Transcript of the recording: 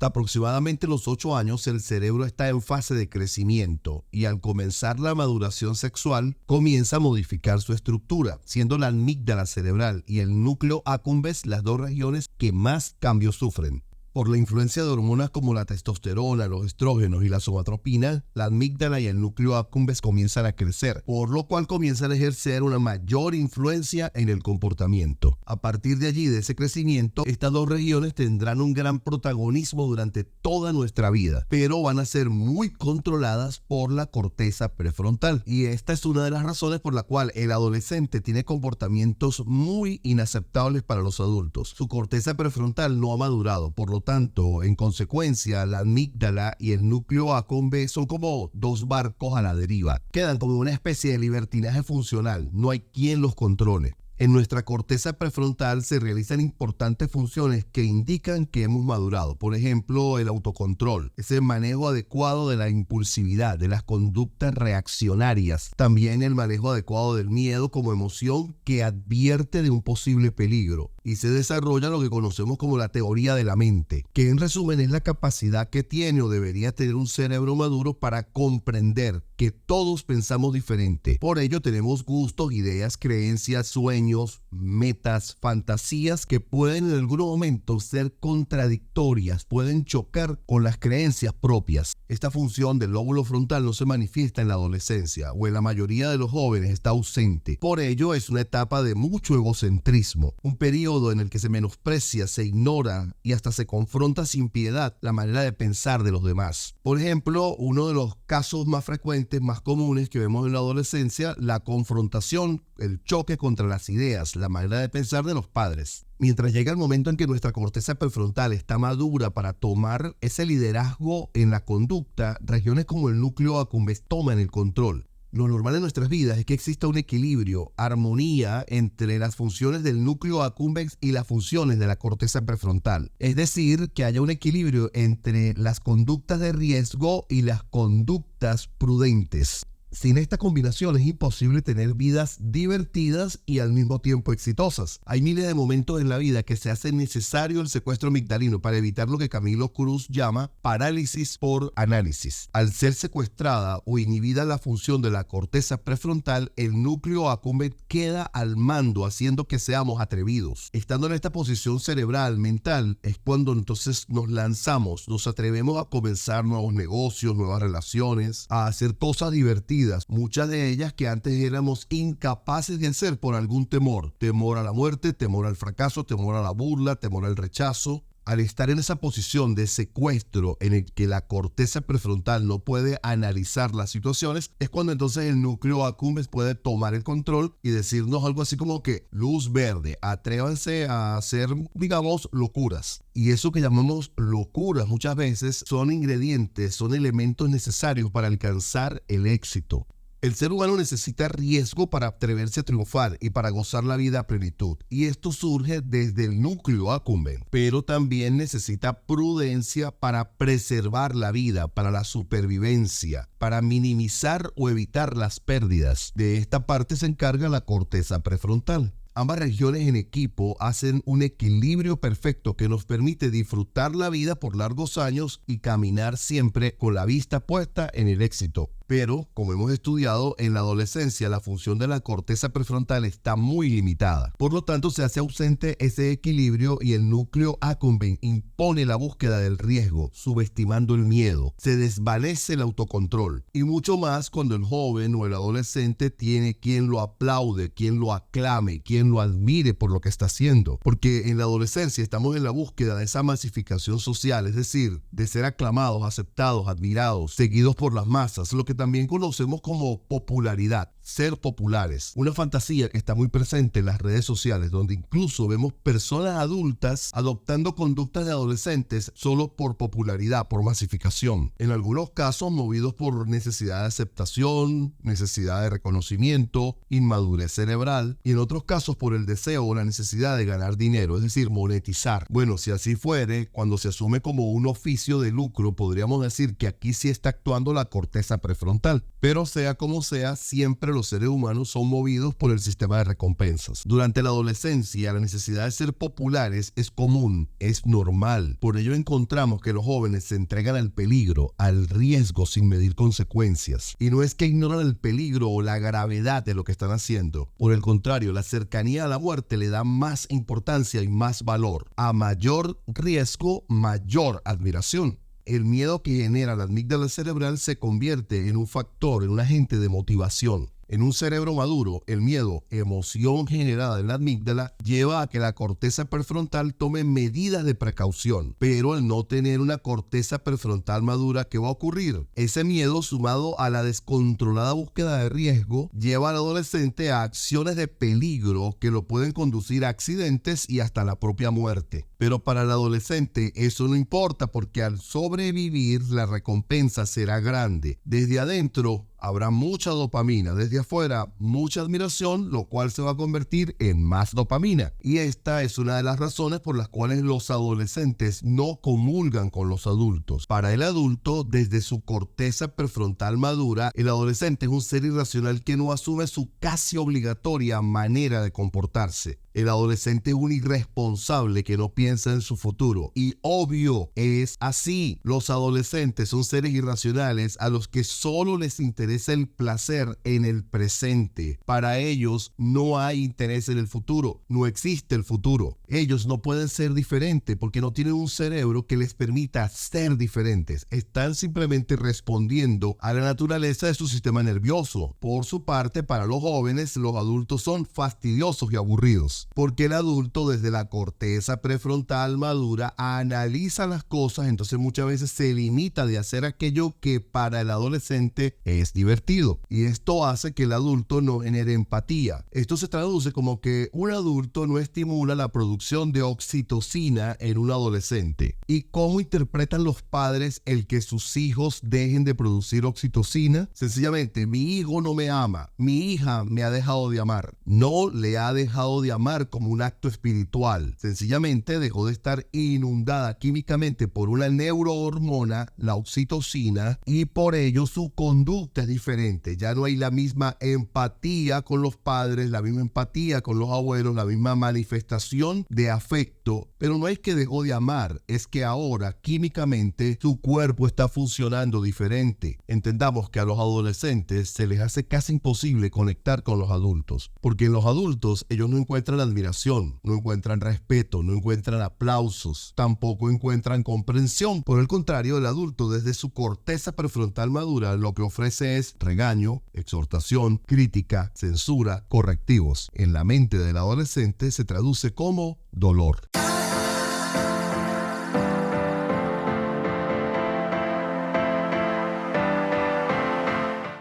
Hasta aproximadamente los 8 años el cerebro está en fase de crecimiento y al comenzar la maduración sexual comienza a modificar su estructura, siendo la amígdala cerebral y el núcleo accumbens las dos regiones que más cambios sufren. Por la influencia de hormonas como la testosterona, los estrógenos y la somatropina, la amígdala y el núcleo accumbens comienzan a crecer, por lo cual comienzan a ejercer una mayor influencia en el comportamiento. A partir de allí, de ese crecimiento, estas dos regiones tendrán un gran protagonismo durante toda nuestra vida, pero van a ser muy controladas por la corteza prefrontal. Y esta es una de las razones por la cual el adolescente tiene comportamientos muy inaceptables para los adultos. Su corteza prefrontal no ha madurado, por lo tanto, en consecuencia, la amígdala y el núcleo accumbens son como dos barcos a la deriva. Quedan como una especie de libertinaje funcional, no hay quien los controle. En nuestra corteza prefrontal se realizan importantes funciones que indican que hemos madurado. Por ejemplo, el autocontrol, ese manejo adecuado de la impulsividad, de las conductas reaccionarias. También el manejo adecuado del miedo como emoción que advierte de un posible peligro. Y se desarrolla lo que conocemos como la teoría de la mente, que en resumen es la capacidad que tiene o debería tener un cerebro maduro para comprender que todos pensamos diferente. Por ello tenemos gustos, ideas, creencias, sueños, metas, fantasías que pueden en algún momento ser contradictorias, pueden chocar con las creencias propias. Esta función del lóbulo frontal no se manifiesta en la adolescencia o en la mayoría de los jóvenes está ausente. Por ello es una etapa de mucho egocentrismo, un periodo en el que se menosprecia, se ignora y hasta se confronta sin piedad la manera de pensar de los demás. Por ejemplo, uno de los casos más frecuentes, más comunes que vemos en la adolescencia, la confrontación, el choque contra las ideas, la manera de pensar de los padres. Mientras llega el momento en que nuestra corteza prefrontal está madura para tomar ese liderazgo en la conducta, regiones como el núcleo accumbens toman el control. Lo normal en nuestras vidas es que exista un equilibrio, armonía entre las funciones del núcleo accumbens y las funciones de la corteza prefrontal. Es decir, que haya un equilibrio entre las conductas de riesgo y las conductas prudentes. Sin esta combinación es imposible tener vidas divertidas y al mismo tiempo exitosas. Hay miles de momentos en la vida que se hace necesario el secuestro amigdalino para evitar lo que Camilo Cruz llama parálisis por análisis. Al ser secuestrada o inhibida la función de la corteza prefrontal, el núcleo accumbens queda al mando, haciendo que seamos atrevidos. Estando en esta posición cerebral, mental, es cuando entonces nos lanzamos, nos atrevemos a comenzar nuevos negocios, nuevas relaciones, a hacer cosas divertidas. Muchas de ellas que antes éramos incapaces de hacer por algún temor. Temor a la muerte, temor al fracaso, temor a la burla, temor al rechazo. Al estar en esa posición de secuestro en el que la corteza prefrontal no puede analizar las situaciones, es cuando entonces el núcleo accumbens puede tomar el control y decirnos algo así como que luz verde, atrévanse a hacer, digamos, locuras. Y eso que llamamos locuras muchas veces son ingredientes, son elementos necesarios para alcanzar el éxito. El ser humano necesita riesgo para atreverse a triunfar y para gozar la vida a plenitud. Y esto surge desde el núcleo accumbens. Pero también necesita prudencia para preservar la vida, para la supervivencia, para minimizar o evitar las pérdidas. De esta parte se encarga la corteza prefrontal. Ambas regiones en equipo hacen un equilibrio perfecto que nos permite disfrutar la vida por largos años y caminar siempre con la vista puesta en el éxito. Pero, como hemos estudiado, en la adolescencia la función de la corteza prefrontal está muy limitada. Por lo tanto, se hace ausente ese equilibrio y el núcleo accumbens impone la búsqueda del riesgo, subestimando el miedo. Se desvanece el autocontrol. Y mucho más cuando el joven o el adolescente tiene quien lo aplaude, quien lo aclame, quien lo admire por lo que está haciendo. Porque en la adolescencia estamos en la búsqueda de esa masificación social, es decir, de ser aclamados, aceptados, admirados, seguidos por las masas, lo que también conocemos como popularidad, ser populares. Una fantasía que está muy presente en las redes sociales, donde incluso vemos personas adultas adoptando conductas de adolescentes solo por popularidad, por masificación. En algunos casos movidos por necesidad de aceptación, necesidad de reconocimiento, inmadurez cerebral, y en otros casos por el deseo o la necesidad de ganar dinero, es decir, monetizar. Bueno, si así fuere, cuando se asume como un oficio de lucro, podríamos decir que aquí sí está actuando la corteza prefrontal. Pero sea como sea, siempre siempre los seres humanos son movidos por el sistema de recompensas. Durante la adolescencia, la necesidad de ser populares es común, es normal. Por ello encontramos que los jóvenes se entregan al peligro, al riesgo sin medir consecuencias. Y no es que ignoran el peligro o la gravedad de lo que están haciendo. Por el contrario, la cercanía a la muerte le da más importancia y más valor. A mayor riesgo, mayor admiración. El miedo que genera la amígdala cerebral se convierte en un factor, en un agente de motivación. En un cerebro maduro, el miedo, emoción generada en la amígdala, lleva a que la corteza prefrontal tome medidas de precaución. Pero al no tener una corteza prefrontal madura, ¿qué va a ocurrir? Ese miedo, sumado a la descontrolada búsqueda de riesgo, lleva al adolescente a acciones de peligro que lo pueden conducir a accidentes y hasta la propia muerte. Pero para el adolescente eso no importa, porque al sobrevivir la recompensa será grande. Desde adentro habrá mucha dopamina, desde afuera mucha admiración, lo cual se va a convertir en más dopamina. Y esta es una de las razones por las cuales los adolescentes no comulgan con los adultos. Para el adulto, desde su corteza prefrontal madura, el adolescente es un ser irracional que no asume su casi obligatoria manera de comportarse. El adolescente es un irresponsable que no piensa en su futuro. Y obvio, es así. Los adolescentes son seres irracionales a los que solo les interesa el placer en el presente. Para ellos no hay interés en el futuro. No existe el futuro. Ellos no pueden ser diferentes porque no tienen un cerebro que les permita ser diferentes. Están simplemente respondiendo a la naturaleza de su sistema nervioso. Por su parte, para los jóvenes, los adultos son fastidiosos y aburridos. Porque el adulto desde la corteza prefrontal madura analiza las cosas, entonces muchas veces se limita de hacer aquello que para el adolescente es divertido. Y esto hace que el adulto no genere empatía. Esto se traduce como que un adulto no estimula la producción de oxitocina en un adolescente. ¿Y cómo interpretan los padres el que sus hijos dejen de producir oxitocina? Sencillamente, mi hijo no me ama, mi hija me ha dejado de amar. No le ha dejado de amar como un acto espiritual. Sencillamente dejó de estar inundada químicamente por una neurohormona, la oxitocina, y por ello su conducta es diferente. Ya no hay la misma empatía con los padres, la misma empatía con los abuelos, la misma manifestación de afecto. Pero no es que dejó de amar, es que ahora químicamente su cuerpo está funcionando diferente. Entendamos que a los adolescentes se les hace casi imposible conectar con los adultos, porque en los adultos ellos no encuentran admiración, no encuentran respeto, no encuentran aplausos, tampoco encuentran comprensión. Por el contrario, el adulto desde su corteza prefrontal madura lo que ofrece es regaño, exhortación, crítica, censura, correctivos. En la mente del adolescente se traduce como dolor.